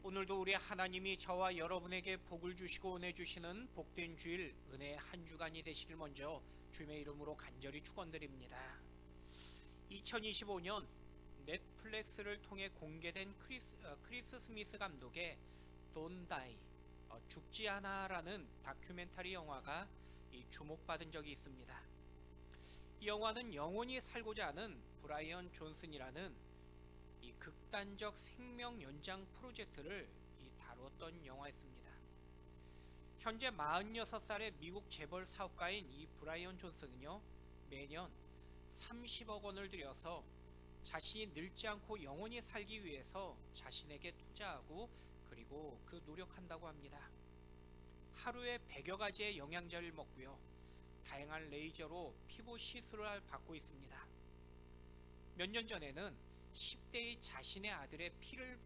오늘도 우리 하나님이 저와 여러분에게 복을 주시고 은혜 주시는 복된 주일 은혜의 한 주간이 되시길 먼저 주님의 이름으로 간절히 축원드립니다. 2025년 넷플릭스를 통해 공개된 크리스 스미스 감독의 Don't Die, 죽지 않아라는 다큐멘터리 영화가 주목받은 적이 있습니다. 이 영화는 영원히 살고자 하는 브라이언 존슨이라는 이 극단적 생명 연장 프로젝트를 다루었던 영화였습니다. 현재 46살의 미국 재벌 사업가인 이 브라이언 존슨은요, 매년 30억 원을 들여서 자신이 늙지 않고 영원히 살기 위해서 자신에게 투자하고 그리고 노력한다고 합니다. 하루에 100여 가지의 영양제를 먹고요, 다양한 레이저로 피부 시술을 받고 있습니다. 몇 년 전에는 10대의 자신의 아들의 피를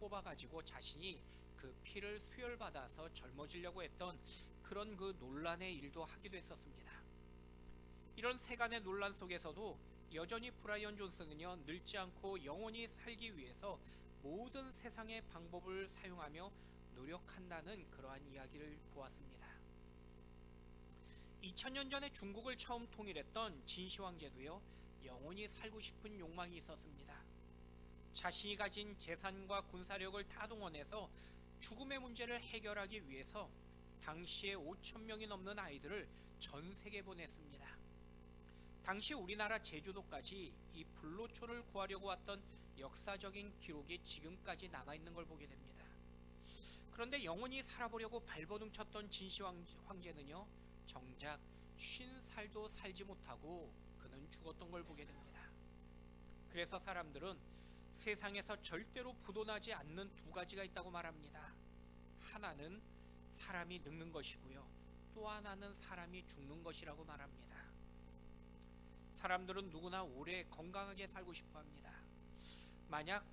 뽑아가지고 자신이 그 피를 수혈받아서 젊어지려고 했던 그런 논란의 일도 하기도 했었습니다. 이런 세간의 논란 속에서도 여전히 브라이언 존슨은요, 늙지 않고 영원히 살기 위해서 모든 세상의 방법을 사용하며 노력한다는 그러한 이야기를 보았습니다. 2000년 전에 중국을 처음 통일했던 진시황제도요, 영원히 살고 싶은 욕망이 있었습니다. 자신이 가진 재산과 군사력을 다 동원해서 죽음의 문제를 해결하기 위해서 당시에 5,000명이 넘는 아이들을 전 세계에 보냈습니다. 당시 우리나라 제주도까지 이 불로초를 구하려고 왔던 역사적인 기록이 지금까지 남아있는 걸 보게 됩니다. 그런데 영원히 살아보려고 발버둥 쳤던 진시황제는요, 정작 50살도 살지 못하고 그는 죽었던 걸 보게 됩니다. 그래서 사람들은 세상에서 절대로 부도나지 않는 두 가지가 있다고 말합니다. 하나는 사람이 늙는 것이고요, 또 하나는 사람이 죽는 것이라고 말합니다. 사람들은 누구나 오래 건강하게 살고 싶어 합니다. 만약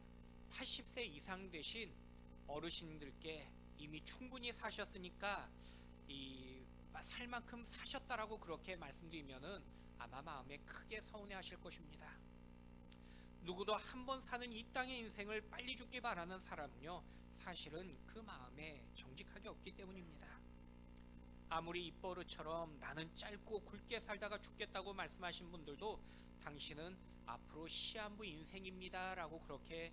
80세 이상 되신 어르신들께 이미 충분히 사셨으니까 살 만큼 사셨다라고 그렇게 말씀드리면은 아마 마음에 크게 서운해하실 것입니다. 누구도 한 번 사는 이 땅의 인생을 빨리 죽기 바라는 사람은요, 사실은 그 마음에 정직하게 없기 때문입니다. 아무리 입버릇처럼 나는 짧고 굵게 살다가 죽겠다고 말씀하신 분들도 당신은 앞으로 시한부 인생입니다 라고 그렇게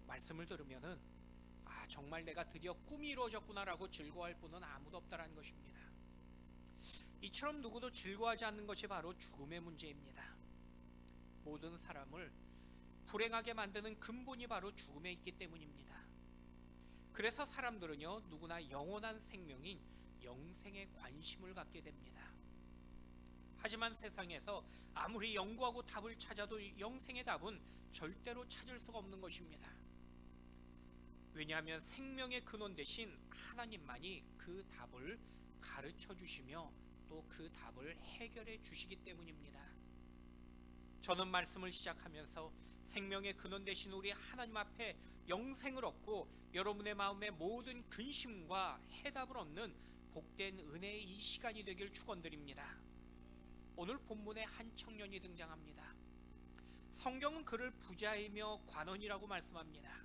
말씀을 들으면은 정말 내가 드디어 꿈이 이루어졌구나 라고 즐거워할 분은 아무도 없다라는 것입니다. 이처럼 누구도 즐거워하지 않는 것이 바로 죽음의 문제입니다. 모든 사람을 불행하게 만드는 근본이 바로 죽음에 있기 때문입니다. 그래서 사람들은요, 누구나 영원한 생명인 영생에 관심을 갖게 됩니다. 하지만 세상에서 아무리 연구하고 답을 찾아도 영생의 답은 절대로 찾을 수가 없는 것입니다. 왜냐하면 생명의 근원 대신 하나님만이 그 답을 가르쳐 주시며 또 그 답을 해결해 주시기 때문입니다. 저는 말씀을 시작하면서 생명의 근원 되신 우리 하나님 앞에 영생을 얻고 여러분의 마음의 모든 근심과 해답을 얻는 복된 은혜의 이 시간이 되길 축원드립니다. 오늘 본문에 한 청년이 등장합니다. 성경은 그를 부자이며 관원이라고 말씀합니다.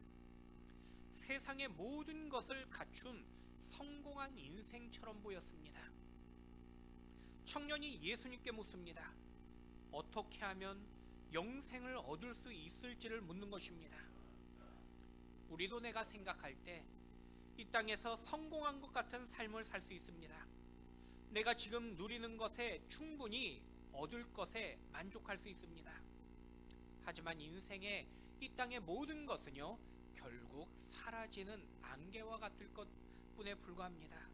세상의 모든 것을 갖춘 성공한 인생처럼 보였습니다. 청년이 예수님께 묻습니다. 어떻게 하면 영생을 얻을 수 있을지를 묻는 것입니다. 우리도 내가 생각할 때 이 땅에서 성공한 것 같은 삶을 살 수 있습니다. 내가 지금 누리는 것에 충분히 얻을 것에 만족할 수 있습니다. 하지만 인생의 이 땅의 모든 것은요, 결국 사라지는 안개와 같을 것뿐에 불과합니다.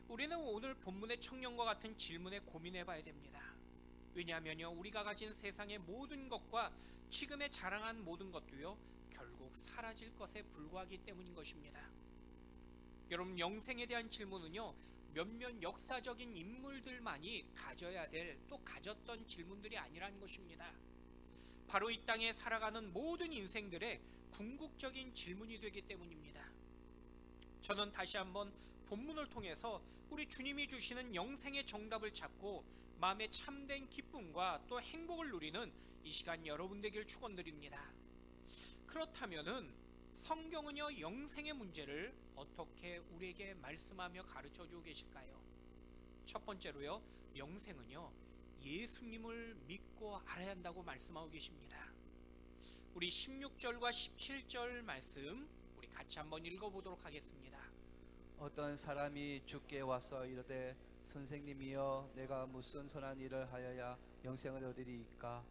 우리는 오늘 본문의 청년과 같은 질문에 고민해 봐야 됩니다. 왜냐하면요, 우리가 가진 세상의 모든 것과 지금에 자랑한 모든 것도요, 결국 사라질 것에 불과하기 때문인 것입니다. 여러분, 영생에 대한 질문은요, 몇몇 역사적인 인물들만이 가져야 될, 또 가졌던 질문들이 아니라는 것입니다. 바로 이 땅에 살아가는 모든 인생들의 궁극적인 질문이 되기 때문입니다. 저는 다시 한번 본문을 통해서 우리 주님이 주시는 영생의 정답을 찾고 마음의 참된 기쁨과 또 행복을 누리는 이 시간 여러분 되길 축원드립니다. 그렇다면은 성경은요, 영생의 문제를 어떻게 우리에게 말씀하며 가르쳐 주고 계실까요? 첫 번째로요, 영생은요, 예수님을 믿고 알아야 한다고 말씀하고 계십니다. 우리 16절과 17절 말씀 우리 같이 한번 읽어보도록 하겠습니다. 어떤 사람이 주께 와서 이르되 선생님이여 내가 무슨 선한 일을 하여야 영생을 얻으리이까?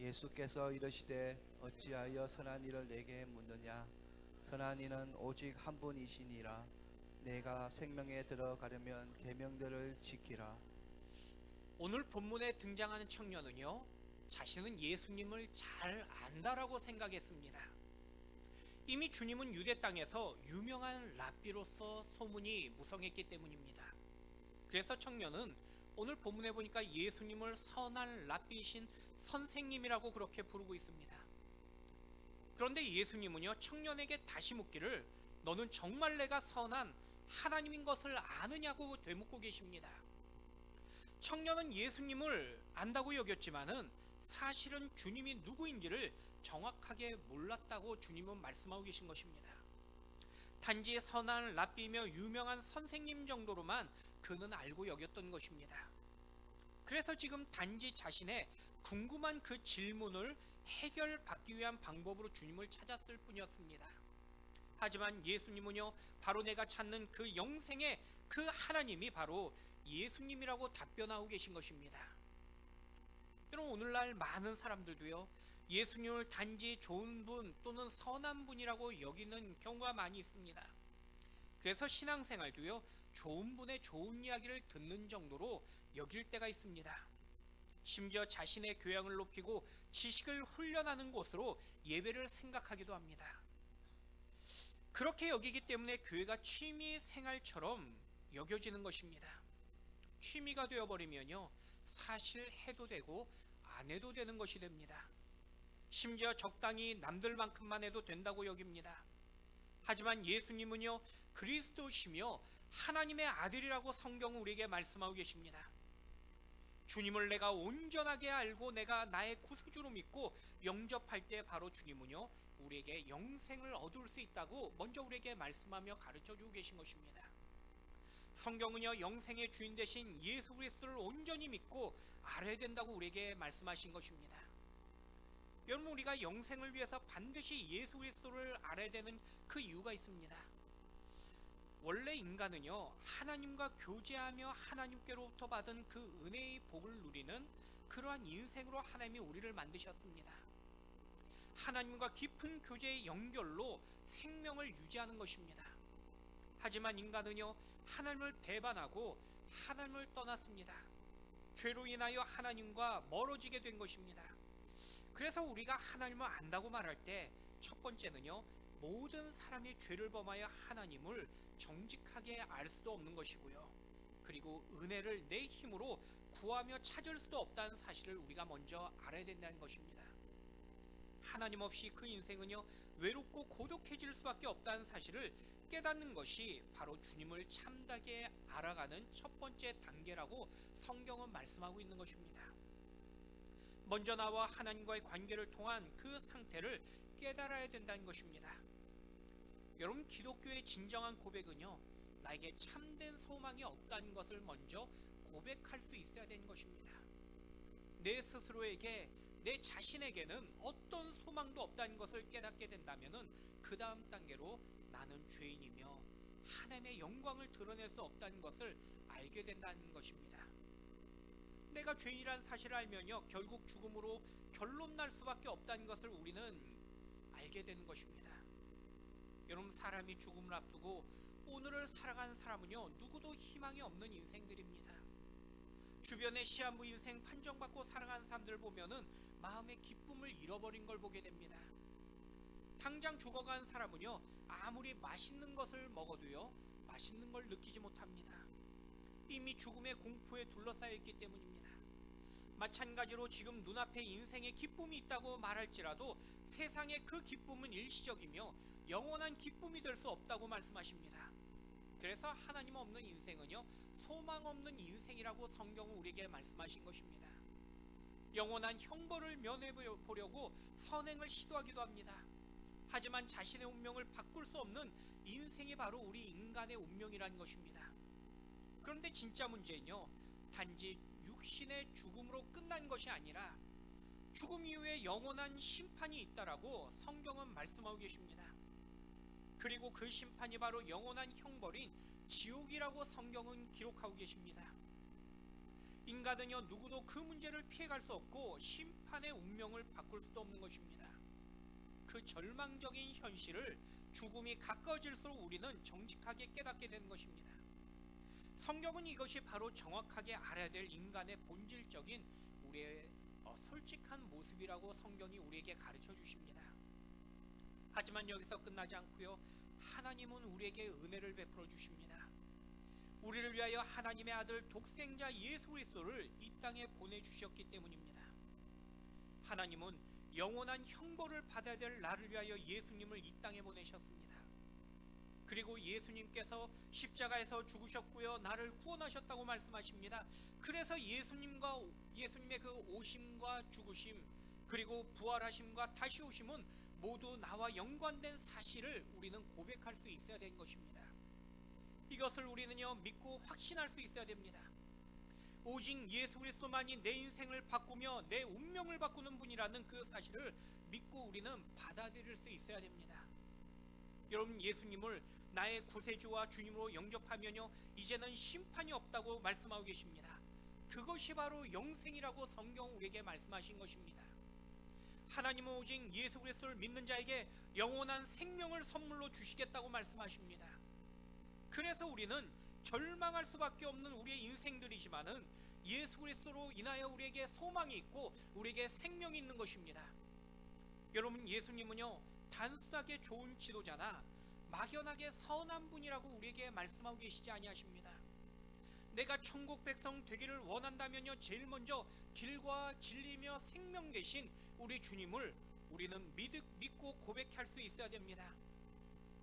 예수께서 이르시되 어찌하여 선한 일을 내게 묻느냐? 선한 이는 오직 한 분이시니라. 내가 생명에 들어가려면 계명들을 지키라. 오늘 본문에 등장하는 청년은요, 자신은 예수님을 잘 안다라고 생각했습니다. 이미 주님은 유대 땅에서 유명한 랍비로서 소문이 무성했기 때문입니다. 그래서 청년은 오늘 본문에 보니까 예수님을 선한 랍비이신 선생님이라고 그렇게 부르고 있습니다. 그런데 예수님은요, 청년에게 다시 묻기를 너는 정말 내가 선한 하나님인 것을 아느냐고 되묻고 계십니다. 청년은 예수님을 안다고 여겼지만은 사실은 주님이 누구인지를 정확하게 몰랐다고 주님은 말씀하고 계신 것입니다. 단지 선한 랍비며 유명한 선생님 정도로만 그는 알고 여겼던 것입니다. 그래서 지금 단지 자신의 궁금한 그 질문을 해결받기 위한 방법으로 주님을 찾았을 뿐이었습니다. 하지만 예수님은요, 바로 내가 찾는 그 영생의 그 하나님이 바로 예수님이라고 답변하고 계신 것입니다. 여러분, 오늘날 많은 사람들도요, 예수님을 단지 좋은 분 또는 선한 분이라고 여기는 경우가 많이 있습니다. 그래서 신앙생활도요, 좋은 분의 좋은 이야기를 듣는 정도로 여길 때가 있습니다. 심지어 자신의 교양을 높이고 지식을 훈련하는 곳으로 예배를 생각하기도 합니다. 그렇게 여기기 때문에 교회가 취미 생활처럼 여겨지는 것입니다. 취미가 되어버리면요, 사실 해도 되고 안 해도 되는 것이 됩니다. 심지어 적당히 남들만큼만 해도 된다고 여깁니다. 하지만 예수님은요, 그리스도시며 하나님의 아들이라고 성경은 우리에게 말씀하고 계십니다. 주님을 내가 온전하게 알고 내가 나의 구세주로 믿고 영접할 때 바로 주님은요, 우리에게 영생을 얻을 수 있다고 먼저 우리에게 말씀하며 가르쳐주고 계신 것입니다. 성경은요, 영생의 주인 되신 예수 그리스도를 온전히 믿고 알아야 된다고 우리에게 말씀하신 것입니다. 여러분, 우리가 영생을 위해서 반드시 예수 그리스도를 알아야 되는 그 이유가 있습니다. 원래 인간은요, 하나님과 교제하며 하나님께로부터 받은 그 은혜의 복을 누리는 그러한 인생으로 하나님이 우리를 만드셨습니다. 하나님과 깊은 교제의 연결로 생명을 유지하는 것입니다. 하지만 인간은요, 하나님을 배반하고 하나님을 떠났습니다. 죄로 인하여 하나님과 멀어지게 된 것입니다. 그래서 우리가 하나님을 안다고 말할 때 첫 번째는요, 모든 사람이 죄를 범하여 하나님을 정직하게 알 수도 없는 것이고요, 그리고 은혜를 내 힘으로 구하며 찾을 수도 없다는 사실을 우리가 먼저 알아야 된다는 것입니다. 하나님 없이 그 인생은요, 외롭고 고독해질 수밖에 없다는 사실을 깨닫는 것이 바로 주님을 참되게 알아가는 첫 번째 단계라고 성경은 말씀하고 있는 것입니다. 먼저 나와 하나님과의 관계를 통한 그 상태를 깨달아야 된다는 것입니다. 여러분, 기독교의 진정한 고백은요, 나에게 참된 소망이 없다는 것을 먼저 고백할 수 있어야 되는 것입니다. 내 스스로에게, 내 자신에게는 어떤 소망도 없다는 것을 깨닫게 된다면 그 다음 단계로 나는 죄인이며 하나님의 영광을 드러낼 수 없다는 것을 알게 된다는 것입니다. 내가 죄인이라는 사실을 알면요, 결국 죽음으로 결론 날 수밖에 없다는 것을 우리는 알게 되는 것입니다. 여러분, 사람이 죽음을 앞두고 오늘을 살아가는 사람은요, 누구도 희망이 없는 인생들입니다. 주변의 시한부 인생 판정받고 살아가는 사람들 보면은 마음의 기쁨을 잃어버린 걸 보게 됩니다. 당장 죽어간 사람은요, 아무리 맛있는 것을 먹어도요, 맛있는 걸 느끼지 못합니다. 이미 죽음의 공포에 둘러싸여 있기 때문입니다. 마찬가지로 지금 눈앞에 인생의 기쁨이 있다고 말할지라도 세상의 그 기쁨은 일시적이며 영원한 기쁨이 될 수 없다고 말씀하십니다. 그래서 하나님 없는 인생은요, 소망 없는 인생이라고 성경은 우리에게 말씀하신 것입니다. 영원한 형벌을 면해보려고 선행을 시도하기도 합니다. 하지만 자신의 운명을 바꿀 수 없는 인생이 바로 우리 인간의 운명이라는 것입니다. 그런데 진짜 문제는요, 단지 육신의 죽음으로 끝난 것이 아니라 죽음 이후에 영원한 심판이 있다라고 성경은 말씀하고 계십니다. 그리고 그 심판이 바로 영원한 형벌인 지옥이라고 성경은 기록하고 계십니다. 인간은요, 누구도 그 문제를 피해갈 수 없고 심판의 운명을 바꿀 수도 없는 것입니다. 그 절망적인 현실을 죽음이 가까워질수록 우리는 정직하게 깨닫게 되는 것입니다. 성경은 이것이 바로 정확하게 알아야 될 인간의 본질적인 우리의 솔직한 모습이라고 성경이 우리에게 가르쳐 주십니다. 하지만 여기서 끝나지 않고요, 하나님은 우리에게 은혜를 베풀어 주십니다. 우리를 위하여 하나님의 아들 독생자 예수 그리스도를 이 땅에 보내주셨기 때문입니다. 하나님은 영원한 형벌을 받아야 될 나를 위하여 예수님을 이 땅에 보내셨습니다. 그리고 예수님께서 십자가에서 죽으셨고요, 나를 구원하셨다고 말씀하십니다. 그래서 예수님의 그 오심과 죽으심, 그리고 부활하심과 다시 오심은 모두 나와 연관된 사실을 우리는 고백할 수 있어야 되는 것입니다. 이것을 우리는요, 믿고 확신할 수 있어야 됩니다. 오직 예수 그리스도만이 내 인생을 바꾸며 내 운명을 바꾸는 분이라는 그 사실을 믿고 우리는 받아들일 수 있어야 됩니다. 여러분, 예수님을 나의 구세주와 주님으로 영접하면요, 이제는 심판이 없다고 말씀하고 계십니다. 그것이 바로 영생이라고 성경 우리에게 말씀하신 것입니다. 하나님은 오직 예수 그리스도를 믿는 자에게 영원한 생명을 선물로 주시겠다고 말씀하십니다. 그래서 우리는 절망할 수밖에 없는 우리의 인생들이지만은 예수 그리스도로 인하여 우리에게 소망이 있고 우리에게 생명이 있는 것입니다. 여러분, 예수님은요, 단순하게 좋은 지도자나 막연하게 선한 분이라고 우리에게 말씀하고 계시지 아니하십니다. 내가 천국 백성 되기를 원한다면요, 제일 먼저 길과 진리며 생명 되신 우리 주님을 우리는 믿고 고백할 수 있어야 됩니다.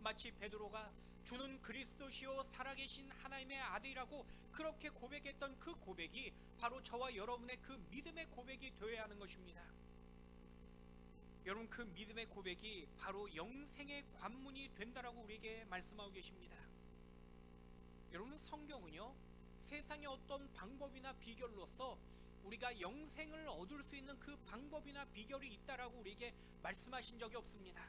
마치 베드로가 주는 그리스도시요 살아계신 하나님의 아들이라고 그렇게 고백했던 그 고백이 바로 저와 여러분의 그 믿음의 고백이 되어야 하는 것입니다. 여러분, 그 믿음의 고백이 바로 영생의 관문이 된다라고 우리에게 말씀하고 계십니다. 여러분, 성경은요, 세상의 어떤 방법이나 비결로서 우리가 영생을 얻을 수 있는 그 방법이나 비결이 있다라고 우리에게 말씀하신 적이 없습니다.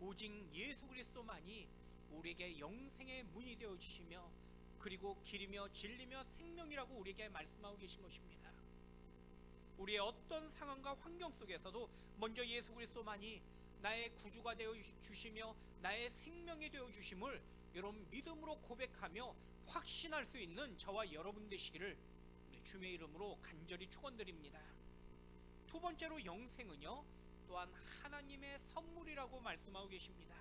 오직 예수 그리스도만이 우리에게 영생의 문이 되어 주시며 그리고 길이며 진리며 생명이라고 우리에게 말씀하고 계신 것입니다. 우리의 어떤 상황과 환경 속에서도 먼저 예수 그리스도만이 나의 구주가 되어 주시며 나의 생명이 되어 주심을 여러분 믿음으로 고백하며 확신할 수 있는 저와 여러분 되시기를 우리 주님의 이름으로 간절히 축원드립니다. 두 번째로 영생은요, 또한 하나님의 선물이라고 말씀하고 계십니다.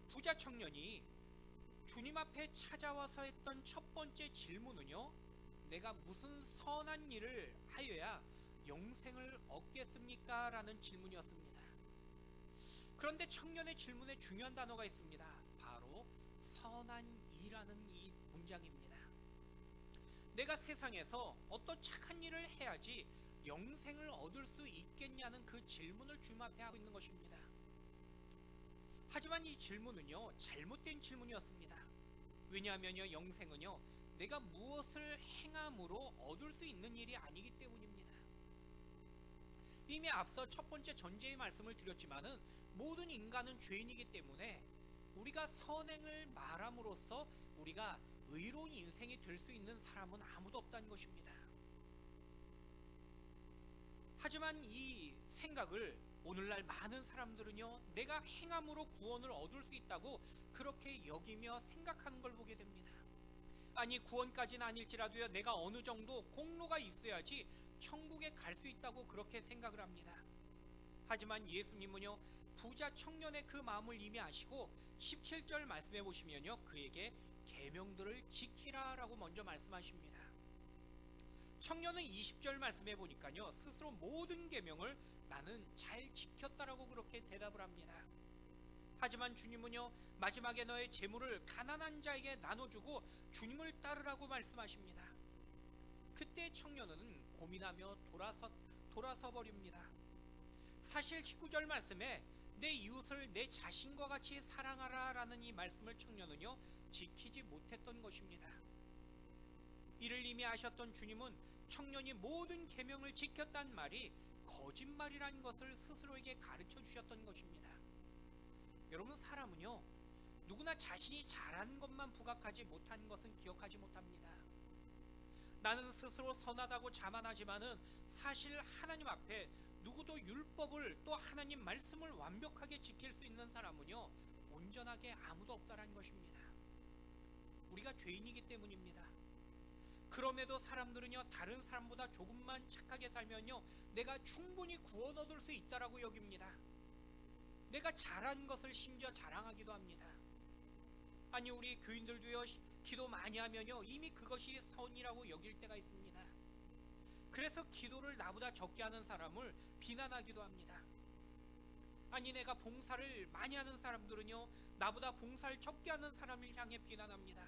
부자 청년이 주님 앞에 찾아와서 했던 첫 번째 질문은요, 내가 무슨 선한 일을 하여야 영생을 얻겠습니까? 라는 질문이었습니다. 그런데 청년의 질문에 중요한 단어가 있습니다. 바로 선한 이라는 이 문장입니다. 내가 세상에서 어떤 착한 일을 해야지 영생을 얻을 수 있겠냐는 그 질문을 주님 앞에 하고 있는 것입니다. 하지만 이 질문은요, 잘못된 질문이었습니다. 왜냐하면요, 영생은요, 내가 무엇을 행함으로 얻을 수 있는 일이 아니기 때문입니다. 이미 앞서 첫 번째 전제의 말씀을 드렸지만은 모든 인간은 죄인이기 때문에 우리가 선행을 말함으로써 우리가 의로운 인생이 될 수 있는 사람은 아무도 없다는 것입니다. 하지만 이 생각을 오늘날 많은 사람들은요, 내가 행함으로 구원을 얻을 수 있다고 그렇게 여기며 생각하는 걸 보게 됩니다. 아니, 구원까지는 아닐지라도요, 내가 어느 정도 공로가 있어야지 천국에 갈 수 있다고 그렇게 생각을 합니다. 하지만 예수님은요, 부자 청년의 그 마음을 이미 아시고 17절 말씀해 보시면요, 그에게 계명들을 지키라 라고 먼저 말씀하십니다. 청년은 20절 말씀해 보니까요, 스스로 모든 계명을 나는 잘 지켰다라고 그렇게 대답을 합니다. 하지만 주님은요, 마지막에 너의 재물을 가난한 자에게 나눠주고 주님을 따르라고 말씀하십니다. 그때 청년은 고민하며 돌아서 버립니다. 사실 19절 말씀에 내 이웃을 내 자신과 같이 사랑하라 라는 이 말씀을 청년은요 지키지 못했던 것입니다. 이를 이미 아셨던 주님은 청년이 모든 계명을 지켰단 말이 거짓말이라는 것을 스스로에게 가르쳐 주셨던 것입니다. 여러분, 사람은요 누구나 자신이 잘한 것만 부각하지 못한 것은 기억하지 못합니다. 나는 스스로 선하다고 자만하지만은 사실 하나님 앞에 누구도 율법을 또 하나님 말씀을 완벽하게 지킬 수 있는 사람은요 온전하게 아무도 없다라는 것입니다. 우리가 죄인이기 때문입니다. 그럼에도 사람들은요 다른 사람보다 조금만 착하게 살면요 내가 충분히 구원 얻을 수 있다라고 여깁니다. 내가 잘한 것을 심지어 자랑하기도 합니다. 아니, 우리 교인들도요 기도 많이 하면요 이미 그것이 선이라고 여길 때가 있습니다. 그래서 기도를 나보다 적게 하는 사람을 비난하기도 합니다. 아니, 내가 봉사를 많이 하는 사람들은요 나보다 봉사를 적게 하는 사람을 향해 비난합니다.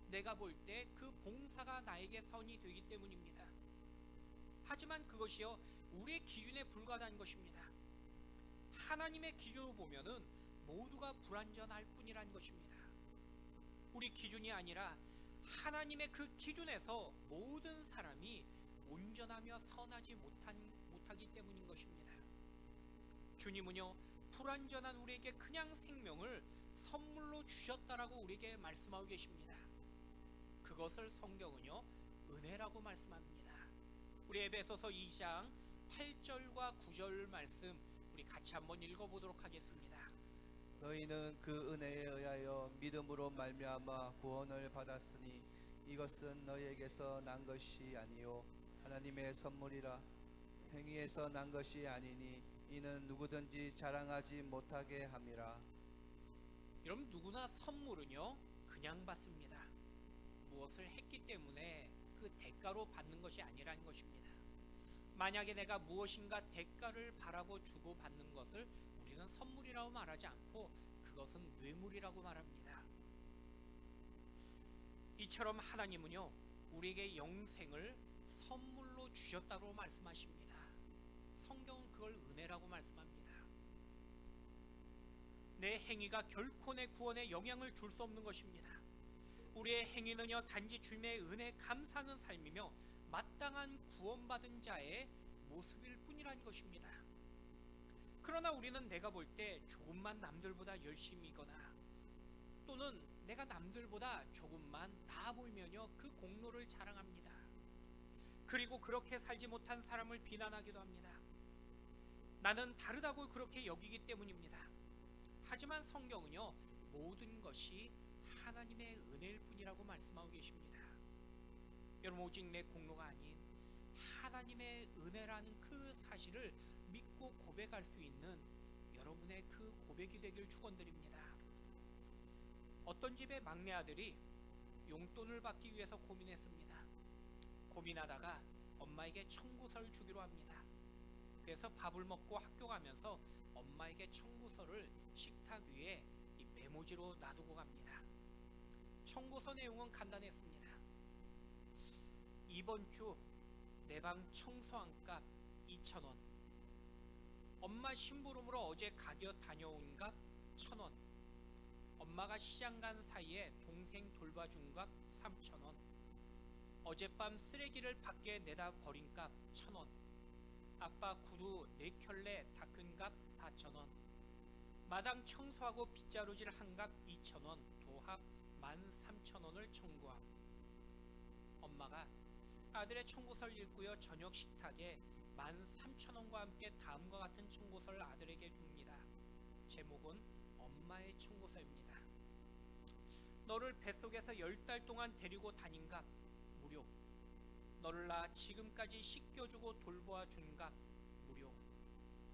내가 볼 때 그 봉사가 나에게 선이 되기 때문입니다. 하지만 그것이요 우리의 기준에 불과한 것입니다. 하나님의 기준으로 보면은 모두가 불완전할 뿐이란 것입니다. 우리 기준이 아니라 하나님의 그 기준에서 모든 사람이 온전하며 선하지 못하기 때문인 것입니다. 주님은요 불완전한 우리에게 그냥 생명을 선물로 주셨다라고 우리에게 말씀하고 계십니다. 그것을 성경은요 은혜라고 말씀합니다. 우리 에베소서 2장 8절과 9절 말씀 우리 같이 한번 읽어보도록 하겠습니다. 너희는 그 은혜에 의하여 믿음으로 말미암아 구원을 받았으니 이것은 너희에게서 난 것이 아니요 하나님의 선물이라. 행위에서 난 것이 아니니 이는 누구든지 자랑하지 못하게 함이라. 여러분, 누구나 선물은요 그냥 받습니다. 무엇을 했기 때문에 그 대가로 받는 것이 아니라는 것입니다. 만약에 내가 무엇인가 대가를 바라고 주고 받는 것을 우리는 선물이라고 말하지 않고 그것은 뇌물이라고 말합니다. 이처럼 하나님은요 우리에게 영생을 선물로 주셨다고 말씀하십니다. 성경은 그걸 은혜라고 말씀합니다. 내 행위가 결코 내 구원에 영향을 줄 수 없는 것입니다. 우리의 행위는요 단지 주님의 은혜에 감사하는 삶이며 마땅한 구원받은 자의 모습일 뿐이라는 것입니다. 그러나 우리는 내가 볼 때 조금만 남들보다 열심히거나 또는 내가 남들보다 조금만 나아 보이면요 그 공로를 자랑합니다. 그리고 그렇게 살지 못한 사람을 비난하기도 합니다. 나는 다르다고 그렇게 여기기 때문입니다. 하지만 성경은요 모든 것이 하나님의 은혜일 뿐이라고 말씀하고 계십니다. 여러분, 오직 내 공로가 아닌 하나님의 은혜라는 그 사실을 믿고 고백할 수 있는 여러분의 그 고백이 되길 축원드립니다. 어떤 집의 막내 아들이 용돈을 받기 위해서 고민했습니다. 고민하다가 엄마에게 청구서를 주기로 합니다. 그래서 밥을 먹고 학교 가면서 엄마에게 청구서를 식탁 위에 이 메모지로 놔두고 갑니다. 청구서 내용은 간단했습니다. 이번 주 내 방 청소한 값 2,000원, 엄마 심부름으로 어제 가게 다녀온 값 1,000원, 엄마가 시장 간 사이에 동생 돌봐준 값 3,000원, 어젯밤 쓰레기를 밖에 내다 버린 값 1,000원, 아빠 구두 4켤레 닦은 값 4,000원, 마당 청소하고 빗자루질 한 값 2,000원, 도합 13,000원을 청구함. 엄마가 아들의 청구서를 읽고요 저녁 식탁에 13,000원과 함께 다음과 같은 청구서를 아들에게 줍니다. 제목은 엄마의 청구서입니다. 너를 뱃속에서 10달 동안 데리고 다닌 값 무료, 너를 낳아 지금까지 씻겨주고 돌보아준 값 무료,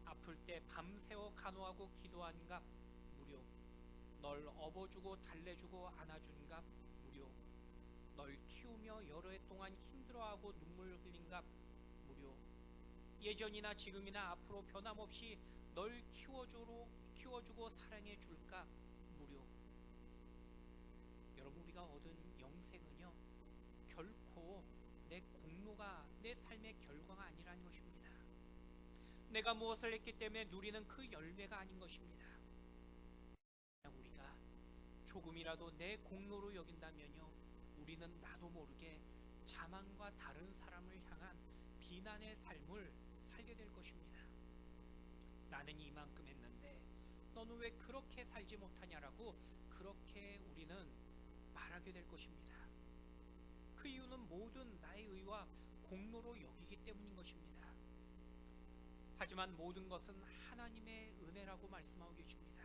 아플 때 밤새워 간호하고 기도한 값 무료, 널 업어주고 달래주고 안아준 값 무료, 널 키우며 여러 해 동안 힘들어하고 눈물 흘린 값 무료, 예전이나 지금이나 앞으로 변함없이 널 키워주고 사랑해 줄 값 무료. 여러분, 우리가 얻은 영생은요 결코 내 공로가 내 삶의 결과가 아니라는 것입니다. 내가 무엇을 했기 때문에 누리는 그 열매가 아닌 것입니다. 우리가 조금이라도 내 공로로 여긴다면요, 우리는 나도 모르게 자만과 다른 사람을 향한 비난의 삶을 살게 될 것입니다. 나는 이만큼 했는데 너는 왜 그렇게 살지 못하냐라고 그렇게 우리는 말하게 될 것입니다. 그 이유는 모든 나의 의와 공로로 여기기 때문인 것입니다. 하지만 모든 것은 하나님의 은혜라고 말씀하고 계십니다.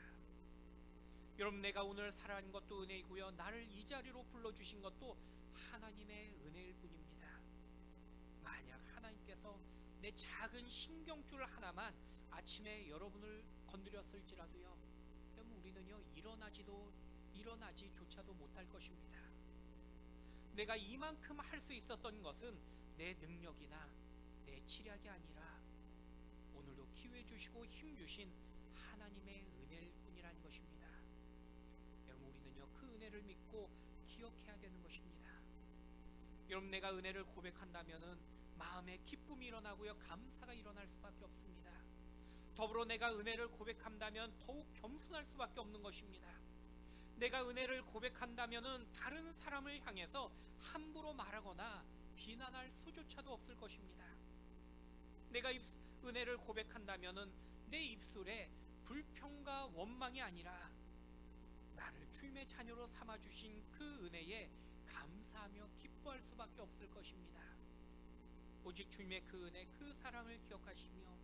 여러분, 내가 오늘 살아가는 것도 은혜이고요, 나를 이 자리로 불러주신 것도 하나님의 은혜일 뿐입니다. 만약 하나님께서 내 작은 신경줄 하나만 아침에 여러분을 건드렸을지라도요, 그럼 우리는요 일어나지조차도 못할 것입니다. 내가 이만큼 할 수 있었던 것은 내 능력이나 내 치략이 아니라 오늘도 기회 주시고 힘 주신 하나님의 은혜일 뿐이라는 것입니다. 여러분, 우리는요 그 은혜를 믿고 기억해야 되는 것입니다. 여러분, 내가 은혜를 고백한다면은 마음에 기쁨이 일어나고요, 감사가 일어날 수밖에 없습니다. 더불어 내가 은혜를 고백한다면 더욱 겸손할 수밖에 없는 것입니다. 내가 은혜를 고백한다면은 다른 사람을 향해서 함부로 말하거나 비난할 수조차도 없을 것입니다. 내가 은혜를 고백한다면은 내 입술에 불평과 원망이 아니라 나를 주님의 자녀로 삼아주신 그 은혜에 감사하며 기뻐할 수밖에 없을 것입니다. 오직 주님의 그 은혜, 그 사랑을 기억하시며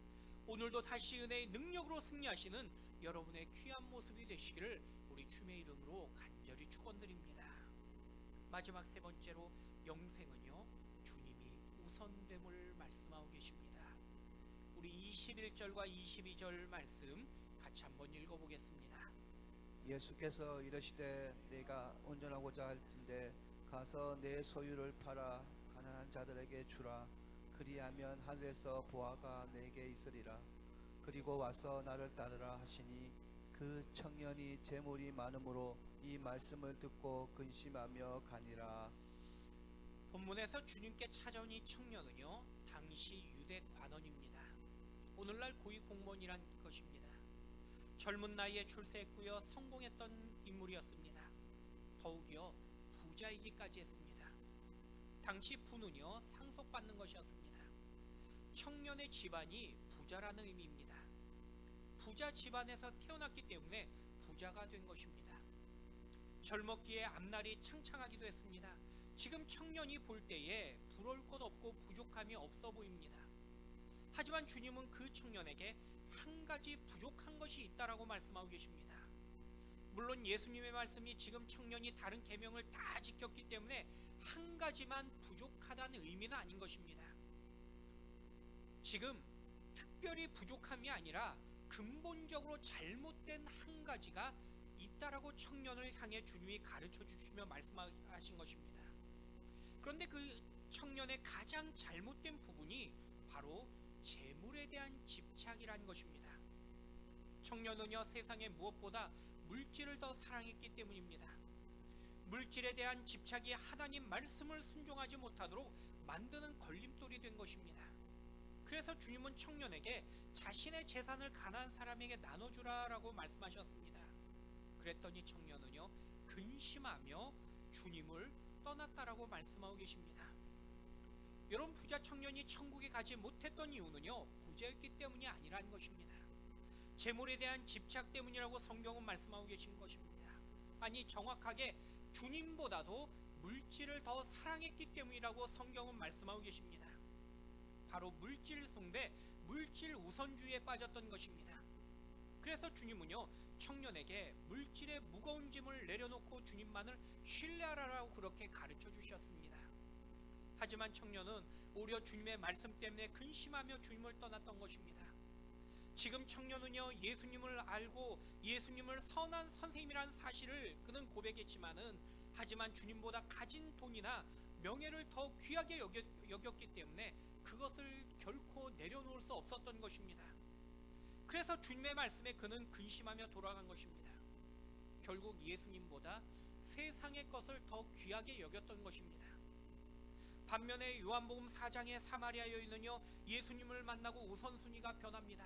오늘도 다시 은혜의 능력으로 승리하시는 여러분의 귀한 모습이 되시기를 우리 주님의 이름으로 간절히 축원드립니다. 마지막 세 번째로, 영생은요 주님이 우선됨을 말씀하고 계십니다. 우리 21절과 22절 말씀 같이 한번 읽어보겠습니다. 예수께서 이르시되 내가 온전하고자 할 텐데 가서 내 소유를 팔아 가난한 자들에게 주라. 그리하면 하늘에서 보화가 내게 있으리라. 그리고 와서 나를 따르라 하시니 그 청년이 재물이 많으므로 이 말씀을 듣고 근심하며 가니라. 본문에서 주님께 찾아온 이 청년은요 당시 유대 관원입니다. 오늘날 고위공무원이란 것입니다. 젊은 나이에 출세했고요, 성공했던 인물이었습니다. 더욱이요 부자이기까지 했습니다. 당시 부는요 상속받는 것이었습니다. 청년의 집안이 부자라는 의미입니다. 부자 집안에서 태어났기 때문에 부자가 된 것입니다. 젊었기에 앞날이 창창하기도 했습니다. 지금 청년이 볼 때에 부러울 것 없고 부족함이 없어 보입니다. 하지만 주님은 그 청년에게 한 가지 부족한 것이 있다라고 말씀하고 계십니다. 물론 예수님의 말씀이 지금 청년이 다른 계명을 다 지켰기 때문에 한 가지만 부족하다는 의미는 아닌 것입니다. 지금 특별히 부족함이 아니라 근본적으로 잘못된 한 가지가 있다라고 청년을 향해 주님이 가르쳐 주시며 말씀하신 것입니다. 그런데 그 청년의 가장 잘못된 부분이 바로 재물에 대한 집착이라는 것입니다. 청년은요 세상에 무엇보다 물질을 더 사랑했기 때문입니다. 물질에 대한 집착이 하나님 말씀을 순종하지 못하도록 만드는 걸림돌이 된 것입니다. 그래서 주님은 청년에게 자신의 재산을 가난한 사람에게 나눠주라라고 말씀하셨습니다. 그랬더니 청년은요 근심하며 주님을 떠났다라고 말씀하고 계십니다. 여러분, 부자 청년이 천국에 가지 못했던 이유는요 부자였기 때문이 아니라는 것입니다. 재물에 대한 집착 때문이라고 성경은 말씀하고 계신 것입니다. 아니, 정확하게 주님보다도 물질을 더 사랑했기 때문이라고 성경은 말씀하고 계십니다. 바로 물질 숭배, 물질 우선주의에 빠졌던 것입니다. 그래서 주님은요 청년에게 물질의 무거운 짐을 내려놓고 주님만을 신뢰하라고 그렇게 가르쳐 주셨습니다. 하지만 청년은 오히려 주님의 말씀 때문에 근심하며 주님을 떠났던 것입니다. 지금 청년은요 예수님을 알고 예수님을 선한 선생님이라는 사실을 그는 고백했지만은, 하지만 주님보다 가진 돈이나 명예를 더 귀하게 여겼기 때문에 그것을 결코 내려놓을 수 없었던 것입니다. 그래서 주님의 말씀에 그는 근심하며 돌아간 것입니다. 결국 예수님보다 세상의 것을 더 귀하게 여겼던 것입니다. 반면에 요한복음 4장의 사마리아 여인은요, 예수님을 만나고 우선순위가 변합니다.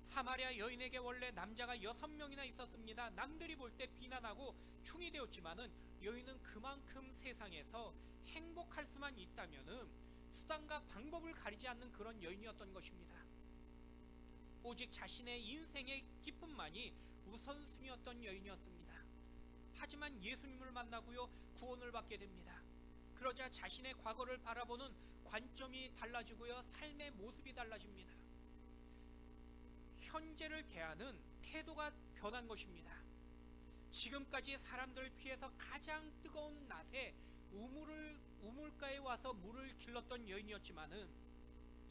사마리아 여인에게 원래 남자가 6명이나 있었습니다. 남들이 볼 때 비난하고 충이 되었지만은 여인은 그만큼 세상에서 행복할 수만 있다면은 수단과 방법을 가리지 않는 그런 여인이었던 것입니다. 오직 자신의 인생의 기쁨만이 우선순위였던 여인이었습니다. 하지만 예수님을 만나고요, 구원을 받게 됩니다. 그러자 자신의 과거를 바라보는 관점이 달라지고요, 삶의 모습이 달라집니다. 현재를 대하는 태도가 변한 것입니다. 지금까지 사람들을 피해서 가장 뜨거운 낮에 우물가에 와서 물을 길렀던 여인이었지만은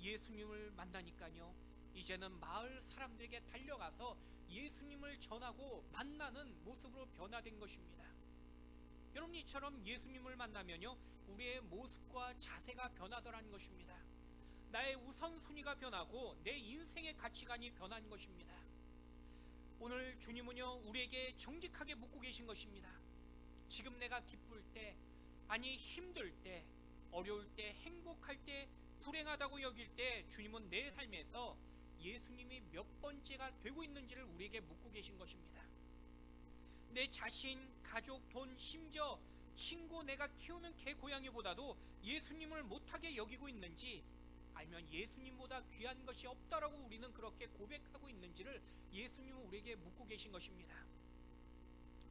예수님을 만나니까요, 이제는 마을 사람들에게 달려가서 예수님을 전하고 만나는 모습으로 변화된 것입니다. 여러분, 이처럼 예수님을 만나면요, 우리의 모습과 자세가 변하더라는 것입니다. 나의 우선순위가 변하고 내 인생의 가치관이 변한 것입니다. 오늘 주님은요, 우리에게 정직하게 묻고 계신 것입니다. 지금 내가 기쁠 때, 아니 힘들 때, 어려울 때, 행복할 때, 불행하다고 여길 때 주님은 내 삶에서 예수님이 몇 번째가 되고 있는지를 우리에게 묻고 계신 것입니다. 내 자신, 가족, 돈, 심지어 친구, 내가 키우는 개, 고양이보다도 예수님을 못하게 여기고 있는지, 아니면 예수님보다 귀한 것이 없다라고 우리는 그렇게 고백하고 있는지를 예수님은 우리에게 묻고 계신 것입니다.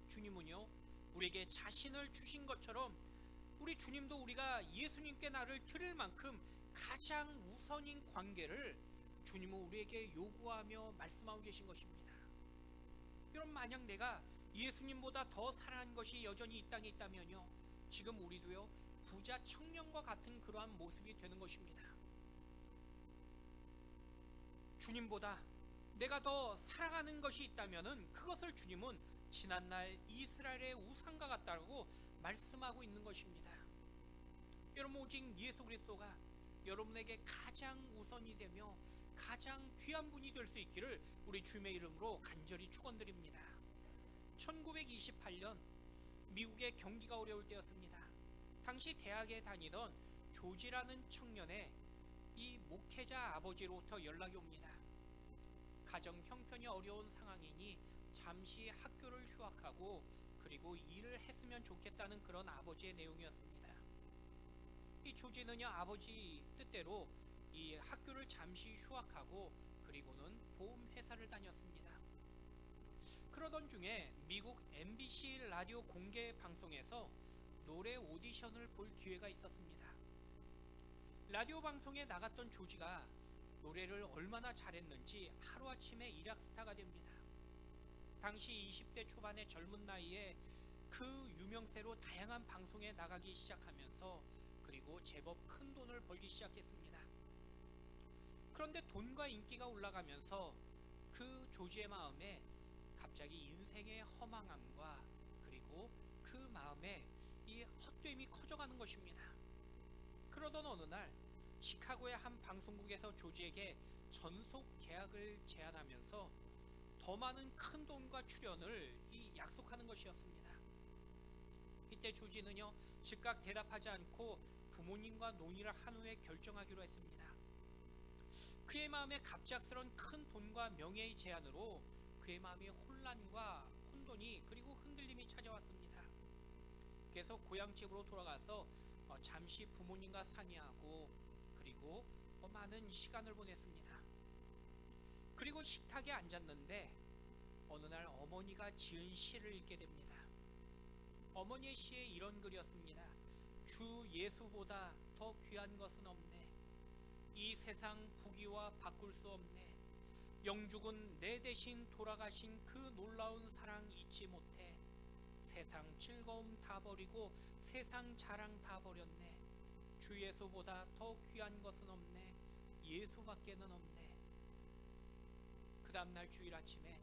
주님은요, 우리에게 자신을 주신 것처럼 우리 주님도 우리가 예수님께 나를 드릴 만큼 가장 우선인 관계를 주님은 우리에게 요구하며 말씀하고 계신 것입니다. 여러분, 만약 내가 예수님보다 더 사랑하는 것이 여전히 이 땅에 있다면요, 지금 우리도요, 부자 청년과 같은 그러한 모습이 되는 것입니다. 주님보다 내가 더 사랑하는 것이 있다면은 그것을 주님은 지난날 이스라엘의 우상과 같다고 말씀하고 있는 것입니다. 여러분, 오직 예수 그리스도가 여러분에게 가장 우선이 되며 가장 귀한 분이 될 수 있기를 우리 주님의 이름으로 간절히 축원드립니다. 1928년 미국의 경기가 어려울 때였습니다. 당시 대학에 다니던 조지라는 청년의 이 목회자 아버지로부터 연락이 옵니다. 가정 형편이 어려운 상황이니 잠시 학교를 휴학하고 그리고 일을 했으면 좋겠다는 그런 아버지의 내용이었습니다. 이 조지는요, 아버지 뜻대로 이 학교를 잠시 휴학하고 그리고는 보험회사를 다녔습니다. 그러던 중에 미국 MBC 라디오 공개 방송에서 노래 오디션을 볼 기회가 있었습니다. 라디오 방송에 나갔던 조지가 노래를 얼마나 잘했는지 하루아침에 일약스타가 됩니다. 당시 20대 초반의 젊은 나이에 그 유명세로 다양한 방송에 나가기 시작하면서 그리고 제법 큰 돈을 벌기 시작했습니다. 그런데 돈과 인기가 올라가면서 그 조지의 마음에 갑자기 인생의 허망함과 그리고 그 마음에 이 헛됨이 커져가는 것입니다. 그러던 어느 날 시카고의 한 방송국에서 조지에게 전속 계약을 제안하면서 더 많은 큰 돈과 출연을 약속하는 것이었습니다. 이때 조지는요, 즉각 대답하지 않고 부모님과 논의를 한 후에 결정하기로 했습니다. 그의 마음에 갑작스런 큰 돈과 명예의 제안으로 그의 마음에 혼란과 혼돈이 그리고 흔들림이 찾아왔습니다. 그래서 고향집으로 돌아가서 잠시 부모님과 상의하고 그리고 많은 시간을 보냈습니다. 그리고 식탁에 앉았는데 어느 날 어머니가 지은 시를 읽게 됩니다. 어머니의 시에 이런 글이었습니다. 주 예수보다 더 귀한 것은 없네. 이 세상 부귀와 바꿀 수 없네. 영죽은 내 대신 돌아가신 그 놀라운 사랑 잊지 못해. 세상 즐거움 다 버리고 세상 자랑 다 버렸네. 주 예수보다 더 귀한 것은 없네. 예수밖에는 없네. 그 다음날 주일 아침에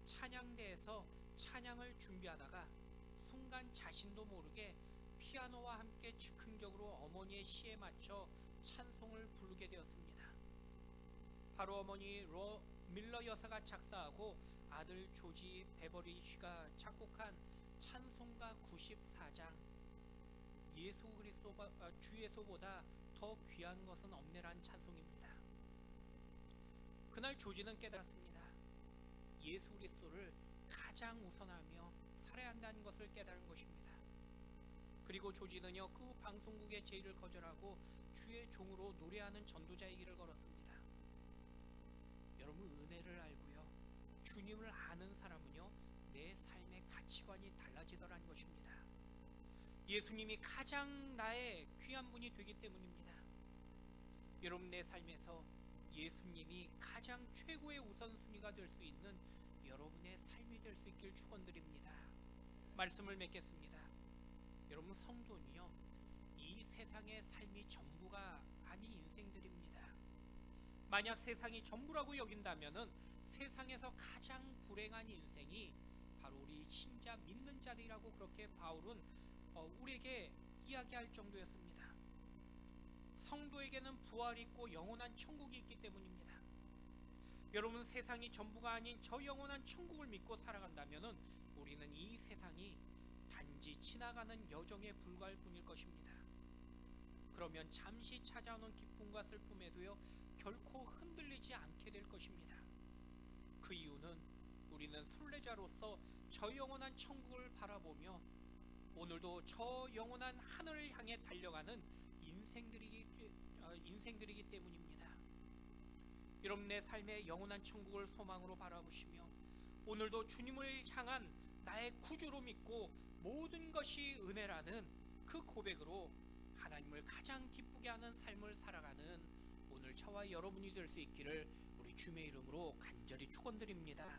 찬양대에서 찬양을 준비하다가 순간 자신도 모르게 피아노와 함께 즉흥적으로 어머니의 시에 맞춰 찬송을 부르게 되었습니다. 바로 어머니 로 밀러 여사가 작사하고 아들 조지 베버리 쉬가 작곡한 찬송가 94장 주 예수보다 더 귀한 것은 없네란 찬송입니다. 그날 조지는 깨달았습니다. 예수 그리스도를 가장 우선하며 살아야 한다는 것을 깨달은 것입니다. 그리고 조지는요, 그 방송국의 제의를 거절하고 주의 종으로 노래하는 전도자의 길을 걸었습니다. 여러분, 은혜를 알고요, 주님을 아는 사람은요, 내 삶의 가치관이 달라지더라는 것입니다. 예수님이 가장 나의 귀한 분이 되기 때문입니다. 여러분, 내 삶에서 예수님이 가장 최고의 우선순위가 될 수 있는 여러분의 삶이 될 수 있길 축원드립니다. 말씀을 맺겠습니다. 여러분, 성도는요, 이 세상의 삶이 전부가 아닌 인생들입니다. 만약 세상이 전부라고 여긴다면은 세상에서 가장 불행한 인생이 바로 우리 신자 믿는 자들이라고 그렇게 바울은 우리에게 이야기할 정도였습니다. 성도에게는 부활이 있고 영원한 천국이 있기 때문입니다. 여러분, 세상이 전부가 아닌 저 영원한 천국을 믿고 살아간다면은 우리는 이 세상이 단지 지나가는 여정에 불과할 뿐일 것입니다. 그러면 잠시 찾아오는 기쁨과 슬픔에도요, 결코 흔들리지 않게 될 것입니다. 그 이유는 우리는 순례자로서 저 영원한 천국을 바라보며 오늘도 저 영원한 하늘을 향해 달려가는 인생들이기 때문입니다. 여러분, 내 삶의 영원한 천국을 소망으로 바라보시며 오늘도 주님을 향한 나의 구주로 믿고 모든 것이 은혜라는 그 고백으로 하나님을 가장 기쁘게 하는 삶을 살아가는 오늘 저와 여러분이 될 수 있기를 우리 주님의 이름으로 간절히 축원드립니다.